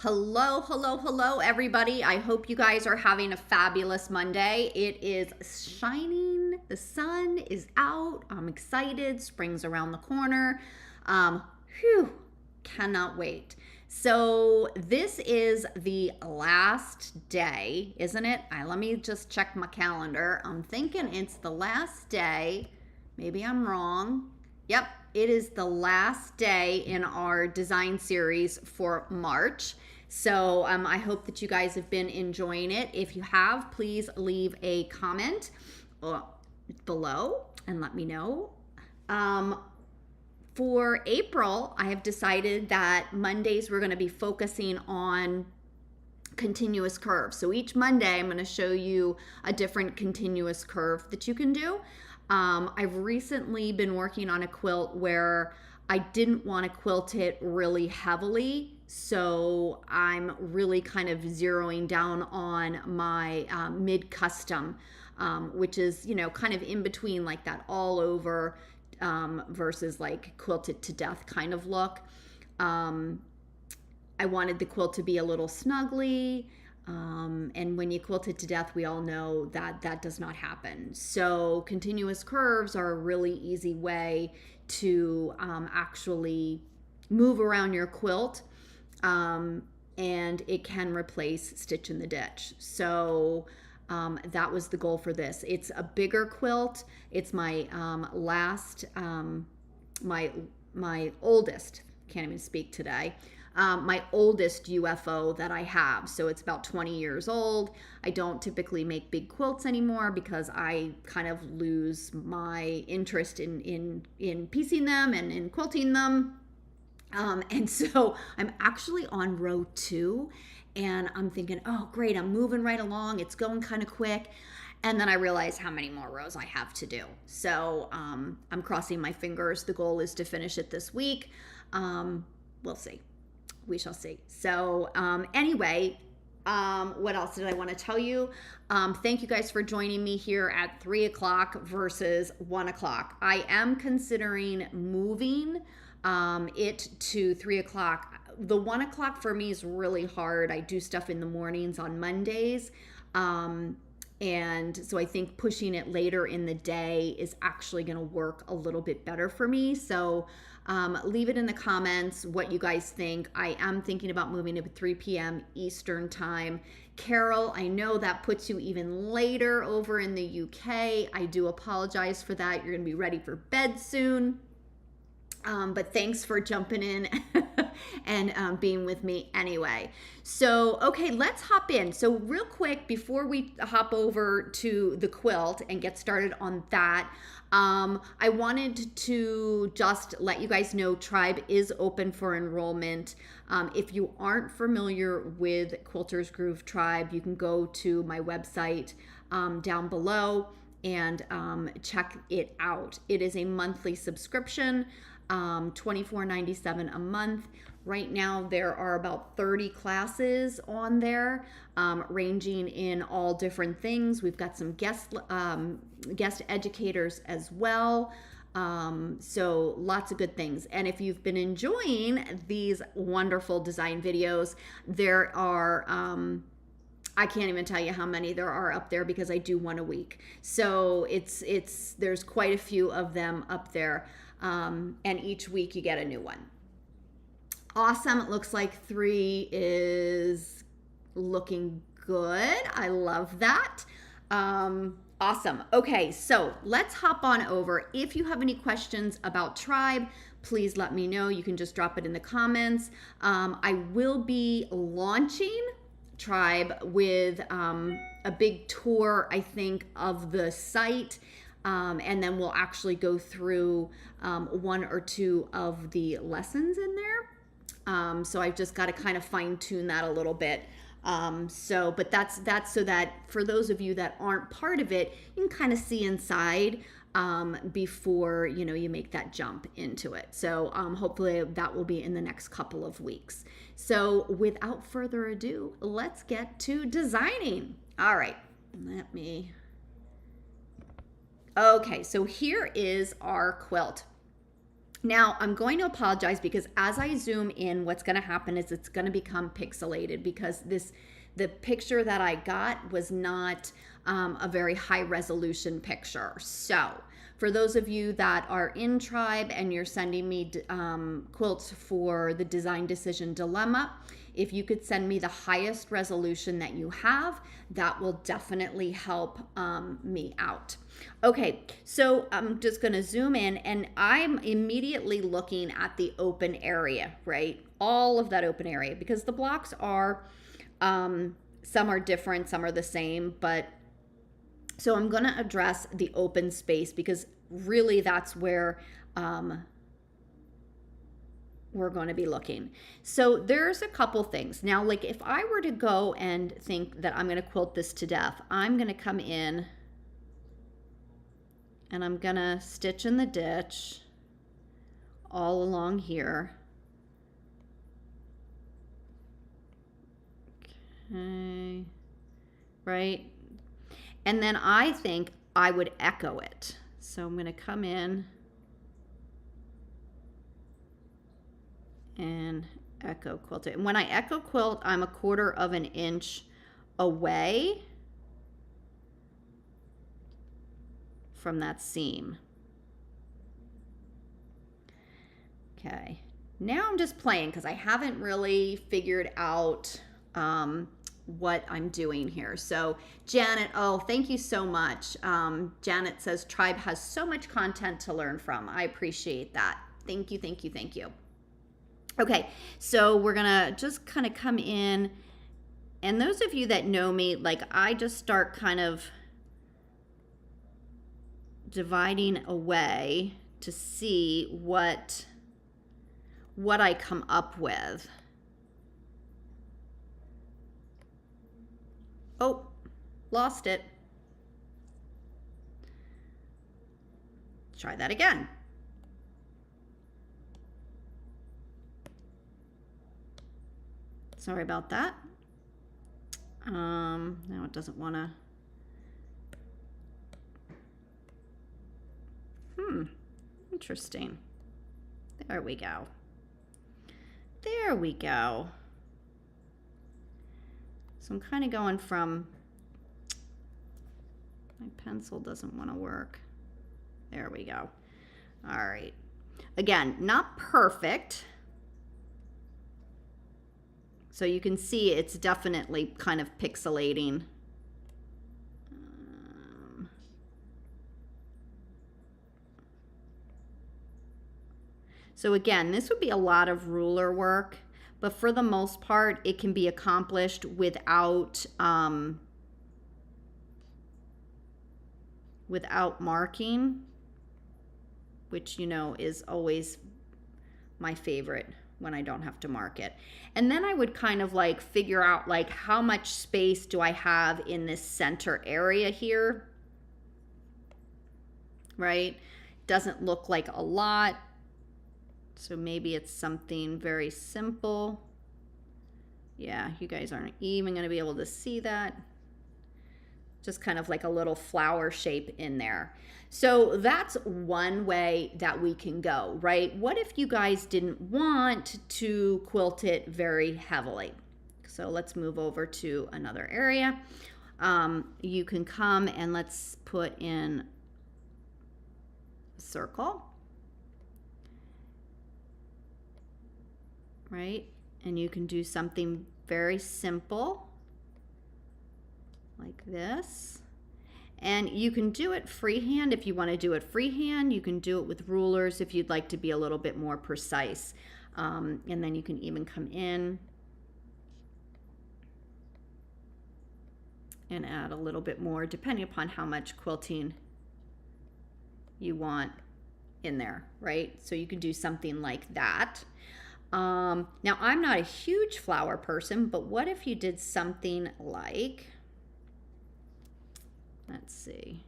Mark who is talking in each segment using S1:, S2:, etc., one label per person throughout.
S1: Hello, hello, hello, everybody. I hope you guys are having a fabulous Monday. It is shining, the sun is out. I'm excited. Spring's around the corner. Whew, cannot wait. So, this is the last day, isn't it? Let me just check my calendar. I'm thinking it's the last day. Maybe I'm wrong. Yep, it is the last day in our design series for March. So I hope that you guys have been enjoying it. If you have, please leave a comment below and let me know. For April, I have decided that Mondays we're going to be focusing on continuous curves. So each Monday, I'm going to show you a different continuous curve that you can do. I've recently been working on a quilt where I didn't want to quilt it really heavily, so I'm really kind of zeroing down on my mid-custom, which is, kind of in between like that all over versus like quilted to death kind of look. I wanted the quilt to be a little snuggly. And when you quilt it to death, we all know that that does not happen. So continuous curves are a really easy way to actually move around your quilt, and it can replace stitch in the ditch. So that was the goal for this. It's a bigger quilt. It's my my oldest, can't even speak today. My oldest UFO that I have. So it's about 20 years old. I don't typically make big quilts anymore because I kind of lose my interest in piecing them and in quilting them. And so I'm actually on row 2 and I'm thinking, oh, great, I'm moving right along. It's going kind of quick. And then I realize how many more rows I have to do. So I'm crossing my fingers. The goal is to finish it this week. We'll see. We shall see. So anyway, what else did I want to tell you? Thank you guys for joining me here at 3 o'clock versus 1 o'clock. I am considering moving it to 3 o'clock. The 1 o'clock for me is really hard. I do stuff in the mornings on Mondays. And so I think pushing it later in the day is actually going to work a little bit better for me. So leave it in the comments what you guys think. I am thinking about moving to 3 p.m. Eastern time. Carol, I know that puts you even later over in the UK. I do apologize for that. You're going to be ready for bed soon. But thanks for jumping in and being with me anyway. So, okay, let's hop in. So real quick, before we hop over to the quilt and get started on that, I wanted to just let you guys know Tribe is open for enrollment. If you aren't familiar with Quilters Groove Tribe, you can go to my website down below and check it out. It is a monthly subscription. $24.97 a month. Right now there are about 30 classes on there, ranging in all different things. We've got some guest educators as well. So lots of good things. And if you've been enjoying these wonderful design videos, there are I can't even tell you how many there are up there because I do one a week. So there's quite a few of them up there. And each week you get a new one. Awesome. It looks like 3 is looking good. I love that. Awesome. Okay, so let's hop on over. If you have any questions about Tribe, please let me know. You can just drop it in the comments. I will be launching Tribe with a big tour, I think, of the site. And then we'll actually go through 1 or 2 of the lessons in there. So I've just got to kind of fine tune that a little bit. But that's so that for those of you that aren't part of it, you can kind of see inside before you make that jump into it. So hopefully that will be in the next couple of weeks. So without further ado, let's get to designing. All right, okay, so here is our quilt. Now, I'm going to apologize because as I zoom in, what's going to happen is it's going to become pixelated because the picture that I got was not a very high resolution picture. So for those of you that are in Tribe and you're sending me quilts for the Design Decision Dilemma, if you could send me the highest resolution that you have, that will definitely help me out. Okay, so I'm just going to zoom in and I'm immediately looking at the open area, right? All of that open area because the blocks are, some are different, some are the same, but so I'm going to address the open space because really that's where we're going to be looking. So there's a couple things. Now, like if I were to go and think that I'm going to quilt this to death, I'm going to come in and I'm going to stitch in the ditch all along here. Okay, right? And then I think I would echo it. So I'm going to come in and echo quilt it. And when I echo quilt, I'm 1/4 of an inch away from that seam. Okay, now I'm just playing because I haven't really figured out what I'm doing here. So Janet, oh, thank you so much. Janet says Tribe has so much content to learn from. I appreciate that. Thank you, thank you, thank you. Okay, so we're gonna just kind of come in, and those of you that know me, like I just start kind of dividing away to see what I come up with. Oh, lost it. Try that again. Sorry about that. Now it doesn't want to. Interesting. There we go. There we go. So I'm kind of going from, my pencil doesn't want to work. There we go. All right. Again, not perfect. So you can see it's definitely kind of pixelating. So again, this would be a lot of ruler work, but for the most part, it can be accomplished without marking, which, you know, is always my favorite when I don't have to mark it. And then I would kind of like figure out like how much space do I have in this center area here, right? Doesn't look like a lot. So maybe it's something very simple. Yeah, you guys aren't even going to be able to see that. Just kind of like a little flower shape in there. So that's one way that we can go, right? What if you guys didn't want to quilt it very heavily? So let's move over to another area. You can come and let's put in a circle. Right? And you can do something very simple like this. And you can do it freehand if you want to do it freehand. You can do it with rulers if you'd like to be a little bit more precise. And then you can even come in and add a little bit more depending upon how much quilting you want in there, right? So you can do something like that. Now, I'm not a huge flower person, but what if you did something like, let's see.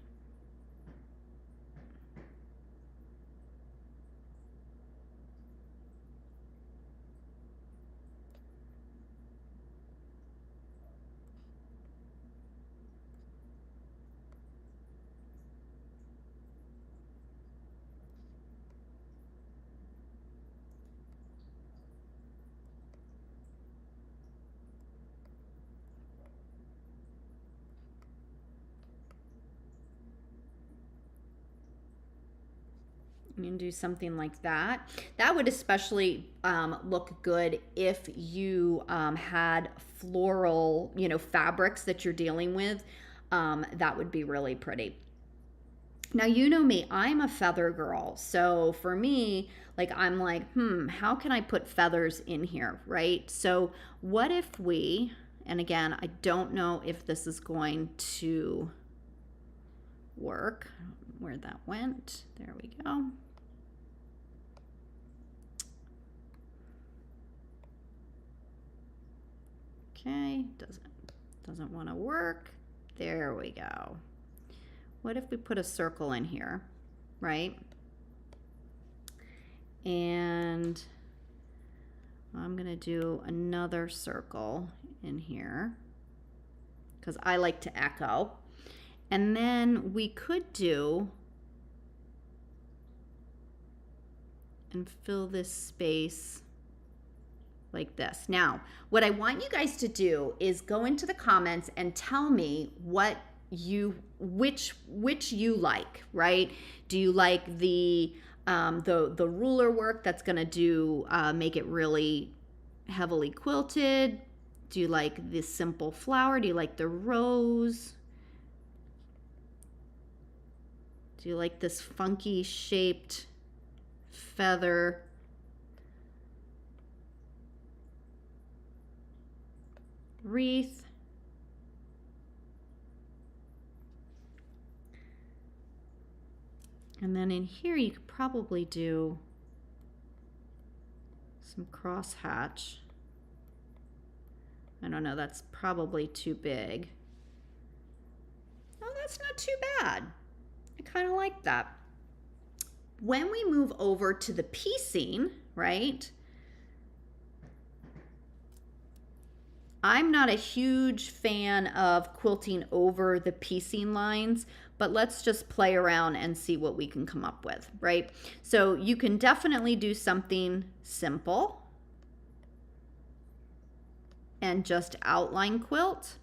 S1: You can do something like that. That would especially look good if you had floral, fabrics that you're dealing with. That would be really pretty. Now, you know me, I'm a feather girl. So for me, like, I'm like, how can I put feathers in here, right? So what if we, and again, I don't know if this is going to work. Where that went, there we go. Okay, doesn't want to work. There we go. What if we put a circle in here, right? And I'm gonna do another circle in here because I like to echo. And then we could do and fill this space like this. Now, what I want you guys to do is go into the comments and tell me which you like, right? Do you like the ruler work that's gonna do make it really heavily quilted? Do you like this simple flower? Do you like the rose? Do you like this funky shaped feather? Wreath. And then in here you could probably do some crosshatch. I don't know, that's probably too big. Oh, that's not too bad. I kind of like that. When we move over to the piecing, right? I'm not a huge fan of quilting over the piecing lines, but let's just play around and see what we can come up with, right? So you can definitely do something simple and just outline quilt.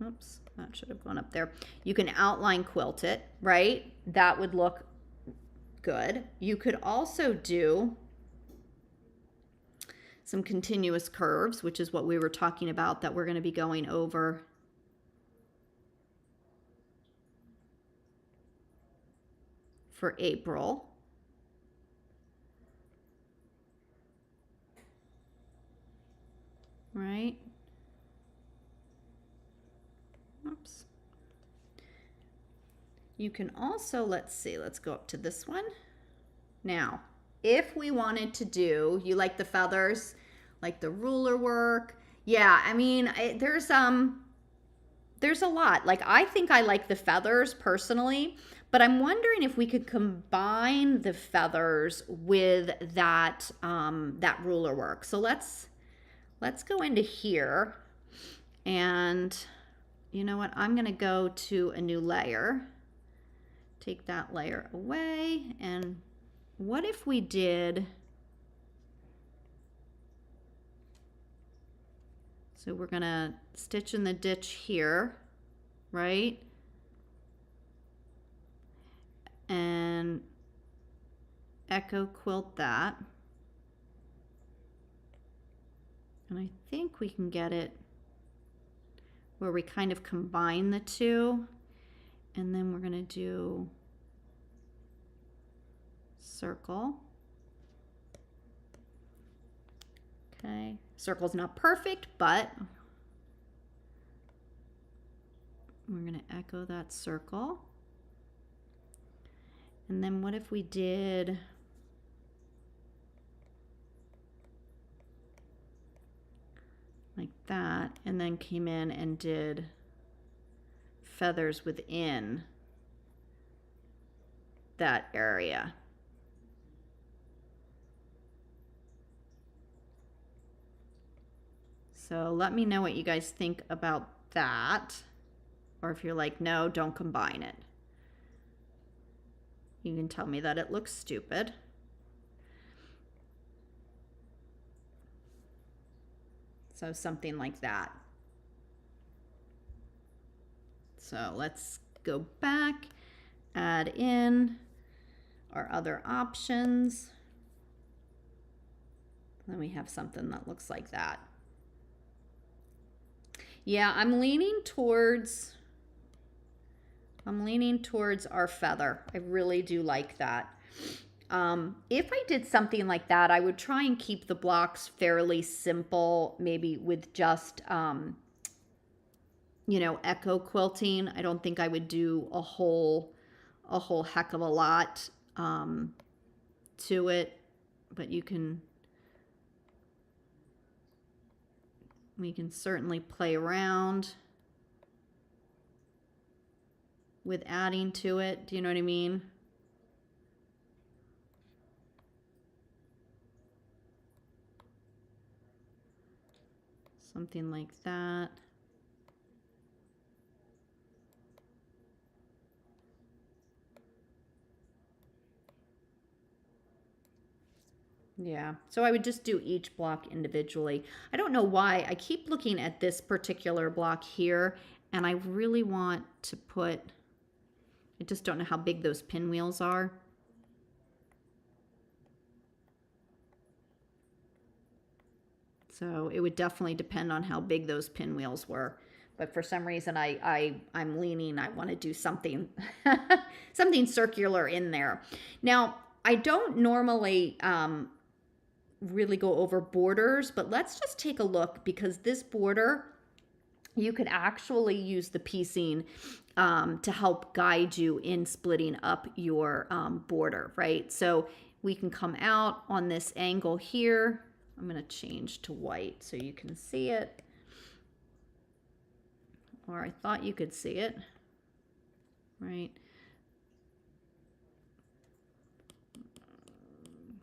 S1: Oops, that should have gone up there. You can outline quilt it, right? That would look good. You could also do some continuous curves, which is what we were talking about that we're going to be going over for April. Right? Oops. You can also, let's see, let's go up to this one. Now, if we wanted to do, you like the feathers, like the ruler work? Yeah, I mean, there's a lot. Like, I think I like the feathers personally, but I'm wondering if we could combine the feathers with that that ruler work. So let's go into here, and you know what? I'm gonna go to a new layer. Take that layer away, and what if we did, so we're gonna stitch in the ditch here, right? And echo quilt that. And I think we can get it where we kind of combine the two. And then we're gonna do circle. Okay, circle's not perfect, but we're gonna echo that circle. And then what if we did like that, and then came in and did feathers within that area? So let me know what you guys think about that, or if you're like, no, don't combine it. You can tell me that it looks stupid. So something like that. So let's go back, add in our other options. Then we have something that looks like that. Yeah, I'm leaning towards our feather. I really do like that. If I did something like that, I would try and keep the blocks fairly simple, maybe with just, you know, echo quilting. I don't think I would do a whole heck of a lot to it, but we can certainly play around with adding to it. Do you know what I mean? Something like that. Yeah, so I would just do each block individually. I don't know why. I keep looking at this particular block here, and I really want to put, I just don't know how big those pinwheels are. So it would definitely depend on how big those pinwheels were. But for some reason, I'm leaning, I want to do something, something circular in there. Now, I don't normally really go over borders, but let's just take a look, because this border, you could actually use the piecing to help guide you in splitting up your border, right? So we can come out on this angle here. I'm going to change to white so you can see it. Or I thought you could see it, right?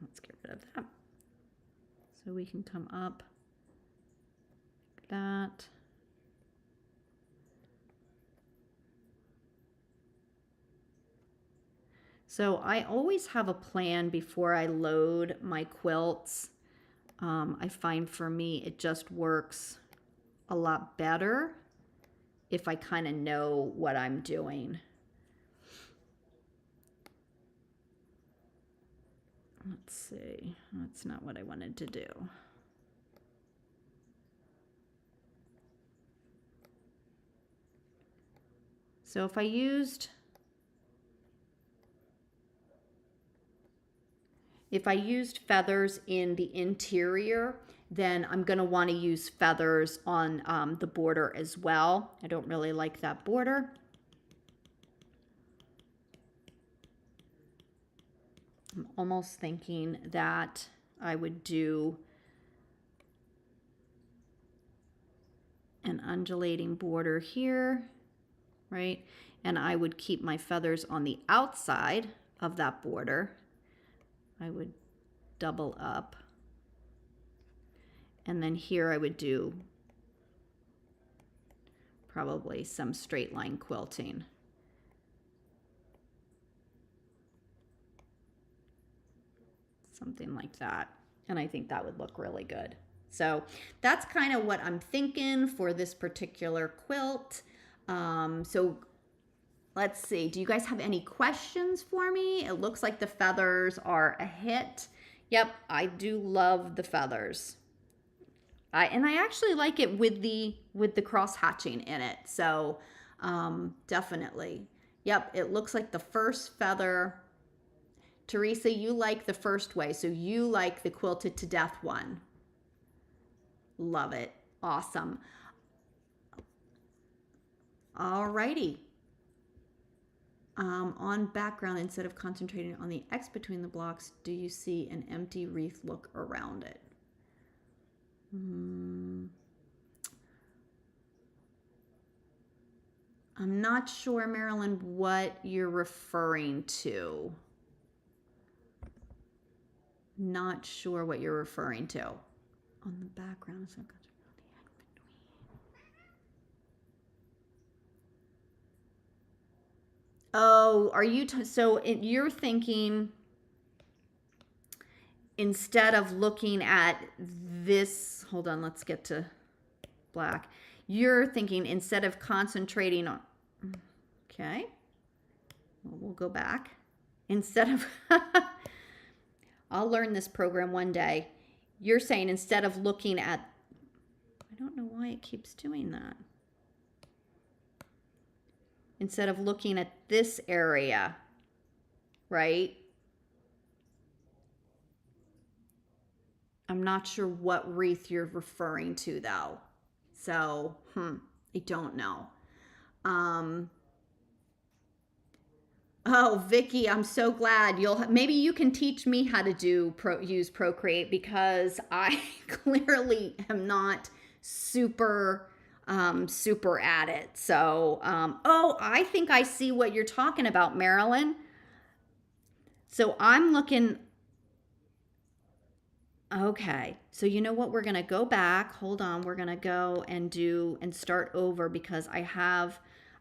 S1: Let's get rid of that. So we can come up like that. So I always have a plan before I load my quilts. I find for me it just works a lot better if I kind of know what I'm doing. Let's see, that's not what I wanted to do. So if I used feathers in the interior, then I'm going to want to use feathers on the border as well. I don't really like that border. I'm almost thinking that I would do an undulating border here, right? And I would keep my feathers on the outside of that border. I would double up. And then here I would do probably some straight line quilting. Something like that. And I think that would look really good. So that's kind of what I'm thinking for this particular quilt. So let's see. Do you guys have any questions for me? It looks like the feathers are a hit. Yep, I do love the feathers. And I actually like it with the cross hatching in it. So definitely. Yep, it looks like the first feather. Teresa, you like the first way. So you like the quilted to death one. Love it. Awesome. Alrighty. On background, instead of concentrating on the X between the blocks, do you see an empty wreath look around it? I'm not sure, Marilyn, what you're referring to. Not sure what you're referring to. On the background, so oh, are you so you're thinking instead of looking at this, hold on, let's get to black. You're thinking instead of concentrating on, okay, well, we'll go back. Instead of, I'll learn this program one day. You're saying instead of looking at, I don't know why it keeps doing that. Instead of looking at this area, right? I'm not sure what wreath you're referring to though. So, I don't know. Oh, Vicky, I'm so glad maybe you can teach me how to use Procreate, because I clearly am not super super at it. So, oh, I think I see what you're talking about, Marilyn. So I'm looking. Okay. So you know what? We're going to go back. Hold on. We're going to go and start over, because I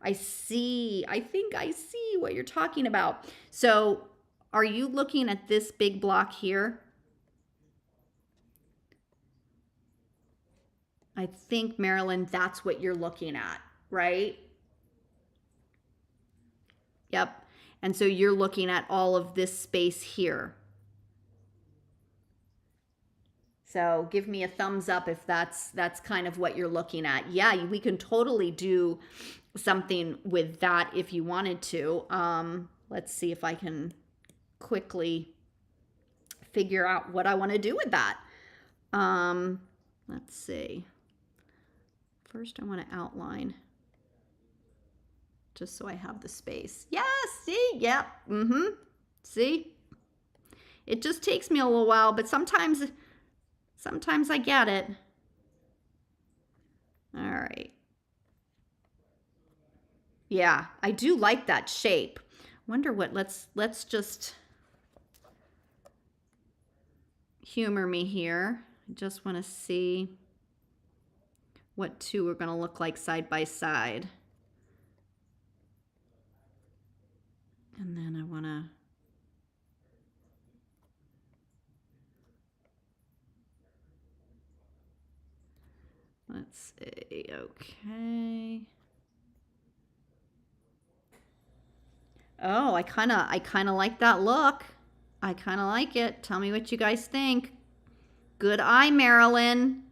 S1: think I see what you're talking about. So are you looking at this big block here? I think, Marilyn, that's what you're looking at, right? Yep. And so you're looking at all of this space here. So give me a thumbs up if that's kind of what you're looking at. Yeah, we can totally do something with that if you wanted to. Let's see if I can quickly figure out what I want to do with that. Let's see. First, I want to outline, just so I have the space. Yeah, see? Yep. See? It just takes me a little while, but sometimes I get it. All right. Yeah, I do like that shape. Wonder what, let's just humor me here. I just want to see what two are going to look like side by side. And then I want to let's see. Okay. Oh, I kind of like that look. I kind of like it. Tell me what you guys think. Good eye, Marilyn.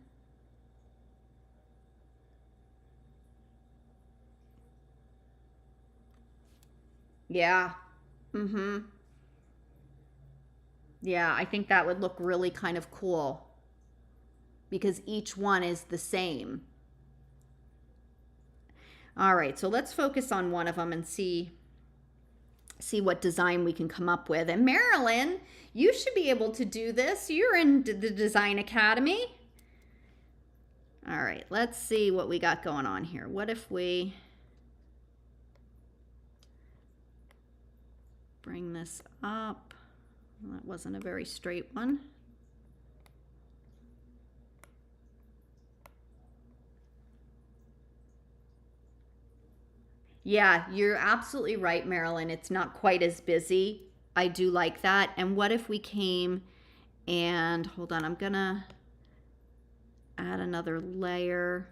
S1: Yeah. Yeah, I think that would look really kind of cool, because each one is the same. All right, so let's focus on one of them and see what design we can come up with. And Marilyn, you should be able to do this. You're in the Design Academy. All right, let's see what we got going on here. What if we bring this up? Well, that wasn't a very straight one. Yeah, you're absolutely right, Marilyn. It's not quite as busy. I do like that. And what if we came and, hold on, I'm gonna add another layer,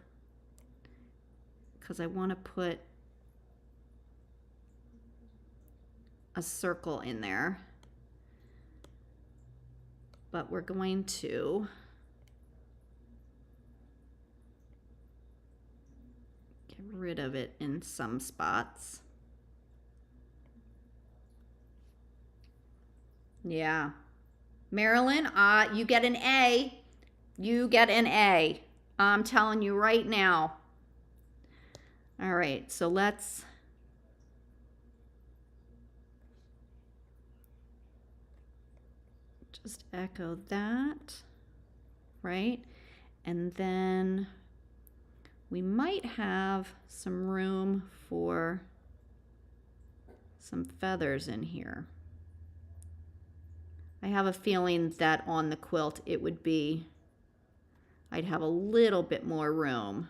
S1: because I want to put a circle in there. But we're going to get rid of it in some spots. Yeah. Marilyn, you get an A. You get an A. I'm telling you right now. All right, so let's just echo that, right? And then we might have some room for some feathers in here. I have a feeling that on the quilt it would be, I'd have a little bit more room.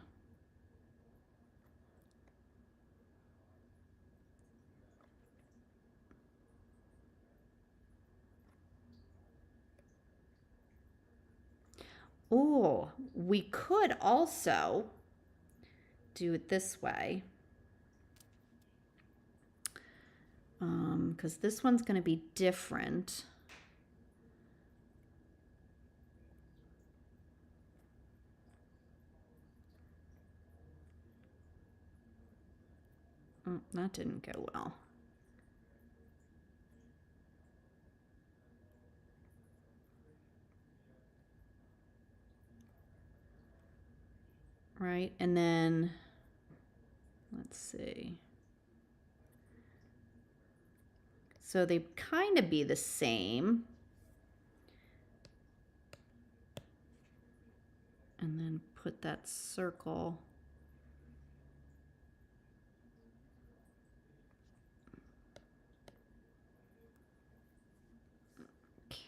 S1: Oh, we could also do it this way. because this one's going to be different. That didn't go well. Right, and then let's see. So they kind of be the same. And then put that circle.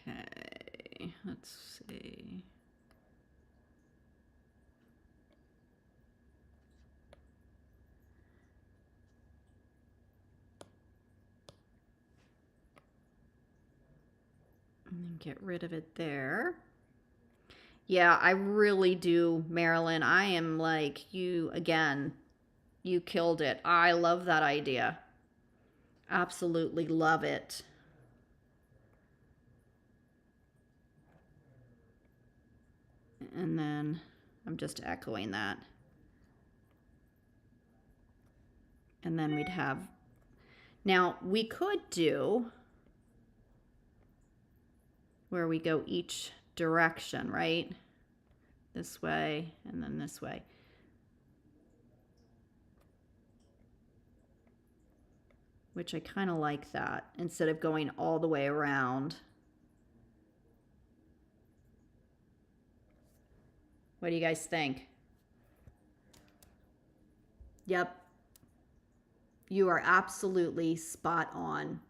S1: Okay, let's see. And then get rid of it there. Yeah, I really do, Marilyn. I am like you again. You killed it. I love that idea. Absolutely love it. And then I'm just echoing that. And then we'd have, now we could do where we go each direction, right? This way and then this way. Which I kind of like that, instead of going all the way around. What do you guys think? Yep. You are absolutely spot on.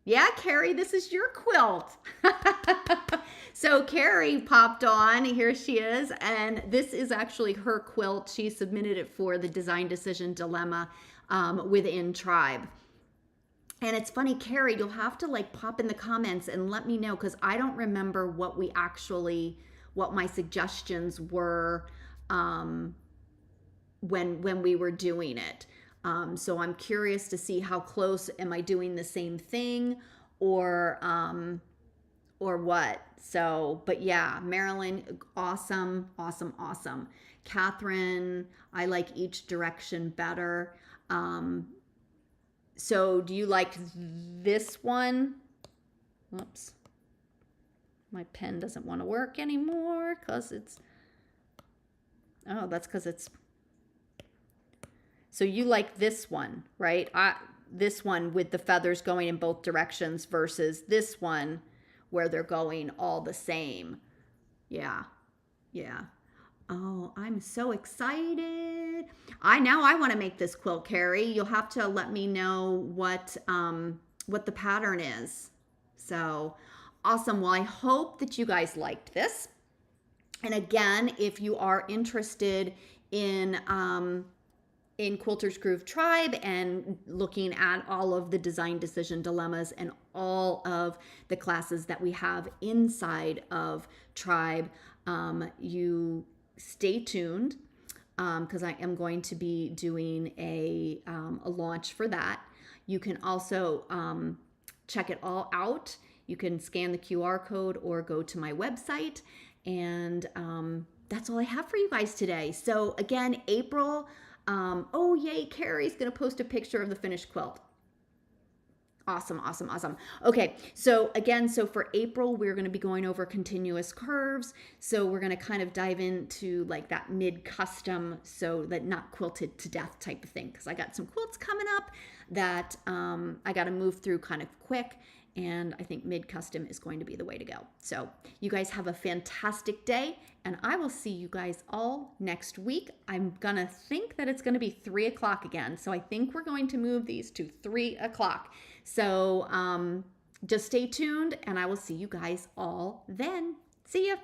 S1: Yeah, Carrie, this is your quilt. So Carrie popped on. Here she is. And this is actually her quilt. She submitted it for the Design Decision Dilemma within Tribe. And it's funny, Carrie, you'll have to like pop in the comments and let me know, because I don't remember what my suggestions were when we were doing it. So I'm curious to see how close am I doing the same thing or what. So, but yeah, Marilyn, awesome, awesome, awesome. Catherine, I like each direction better. So do you like this one? Oops. My pen doesn't want to work anymore because it's, oh, that's because it's, so you like this one, right? This one with the feathers going in both directions versus this one where they're going all the same. Yeah. Yeah. Oh, I'm so excited. Now I want to make this quilt, Carrie. You'll have to let me know what the pattern is. So awesome. Well, I hope that you guys liked this. And again, if you are interested in Quilters Groove Tribe and looking at all of the design decision dilemmas and all of the classes that we have inside of Tribe, you stay tuned because I am going to be doing a launch for that. You can also check it all out. You can scan the QR code or go to my website. And that's all I have for you guys today. So again, April, oh yay, Carrie's gonna post a picture of the finished quilt. Awesome, awesome, awesome. Okay, so again, so for April, we're gonna be going over continuous curves. So we're gonna kind of dive into like that mid-custom, so that not quilted to death type of thing. Because I got some quilts coming up that I gotta move through kind of quick. And I think mid-custom is going to be the way to go. So you guys have a fantastic day, and I will see you guys all next week. I'm gonna think that it's gonna be 3 o'clock again. So I think we're going to move these to 3 o'clock. So just stay tuned, and I will see you guys all then. See ya.